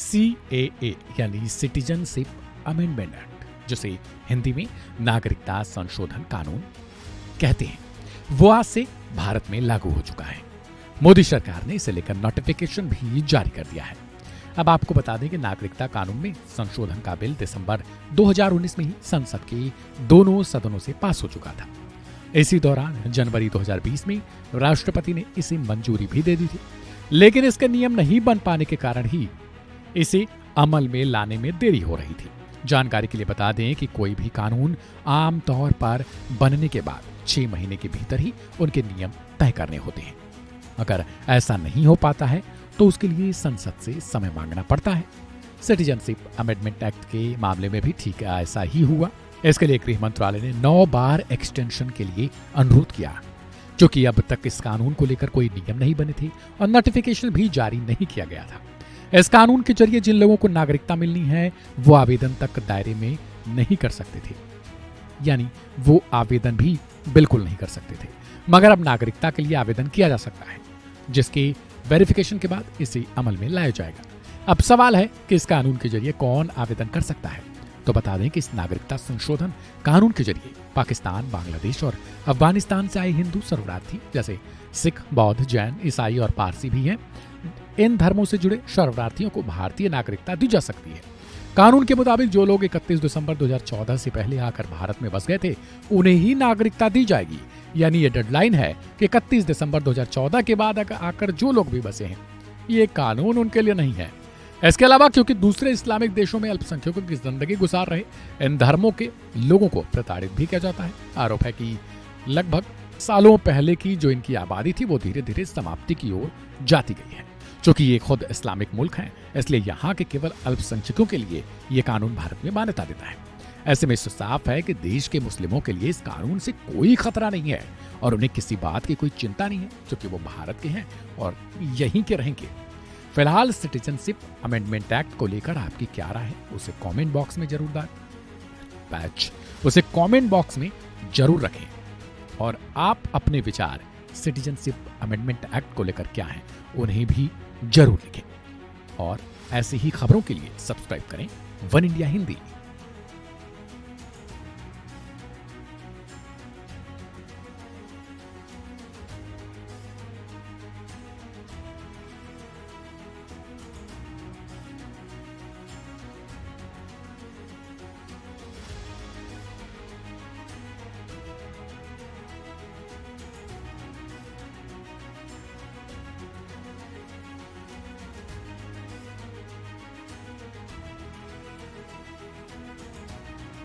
CAA यानी citizenship amendment act, जिसे हिंदी में नागरिकता संशोधन कानून कहते हैं, वो आज से भारत में लागू हो चुका है। मोदी सरकार ने इसे लेकर नोटिफिकेशन भी जारी कर दिया है। अब आपको बता दें कि नागरिकता कानून में संशोधन का बिल दिसंबर 2019 में ही संसद के दोनों सदनों से पास हो चुका था। इसी दौरान जनवरी 2020 में राष्ट्रपति ने इसे मंजूरी भी दे दी थी, लेकिन इसके नियम नहीं बन पाने के कारण ही इसे अमल में लाने में देरी हो रही थी। जानकारी के लिए बता दें कि कोई भी कानून आम तौर पर बनने के बाद 6 महीने के भीतर ही उनके नियम तय करने होते हैं। अगर ऐसा नहीं हो पाता है तो उसके लिए संसद से समय मांगना पड़ता है। सिटीजनशिप अमेंडमेंट एक्ट के मामले में भी ठीक ऐसा ही हुआ। इसके लिए गृह मंत्रालय ने 9 बार एक्सटेंशन के लिए अनुरोध किया, क्योंकि अब तक इस कानून को लेकर कोई नियम नहीं बने थे और नोटिफिकेशन भी जारी नहीं किया गया था। इस कानून के जरिए जिन लोगों को नागरिकता मिलनी है वो आवेदन तक दायरे में नहीं कर सकते थे, यानी वो आवेदन भी बिल्कुल नहीं कर सकते थे। मगर अब नागरिकता के लिए आवेदन किया जा सकता है, जिसके वेरिफिकेशन के बाद इसे अमल में लाया जाएगा। अब सवाल है कि इस कानून के जरिए कौन आवेदन कर सकता है। तो बता दें कि इस नागरिकता संशोधन कानून के जरिए पाकिस्तान, बांग्लादेश और अफगानिस्तान से आए हिंदू शरणार्थी जैसे सिख, बौद्ध, जैन, ईसाई और पारसी भी हैं, इन धर्मों से जुड़े शरणार्थियों को भारतीय नागरिकता दी जा सकती है। कानून के मुताबिक जो लोग 31 दिसंबर 2014 से पहले आकर भारत में बस गए थे उन्हें ही नागरिकता दी जाएगी। यानी ये डेडलाइन है कि 31 दिसंबर 2014 के बाद आकर जो लोग भी बसे हैं, ये कानून उनके लिए नहीं है। इसके अलावा क्योंकि दूसरे इस्लामिक देशों में अल्पसंख्यकों की जिंदगी गुजार रहे इन धर्मों के लोगों को प्रताड़ित भी किया जाता है। आरोप है कि लगभग सालों पहले की जो इनकी आबादी थी वो धीरे धीरे समाप्ति की ओर जाती गई है। चूंकि ये खुद इस्लामिक मुल्क है, इसलिए यहाँ के केवल अल्पसंख्यकों के लिए ये कानून भारत में मान्यता देता है। ऐसे में साफ है कि देश के मुस्लिमों के लिए इस कानून से कोई खतरा नहीं है और उन्हें किसी बात की कोई चिंता नहीं है, क्योंकि वो भारत के हैं और यहीं के रहेंगे। फिलहाल सिटीजनशिप अमेंडमेंट एक्ट को लेकर आपकी क्या राय है उसे कमेंट बॉक्स में जरूर रखें और आप अपने विचार सिटीजनशिप अमेंडमेंट एक्ट को लेकर क्या हैं उन्हें भी जरूर लिखें। और ऐसी ही खबरों के लिए सब्सक्राइब करें वन इंडिया हिंदी।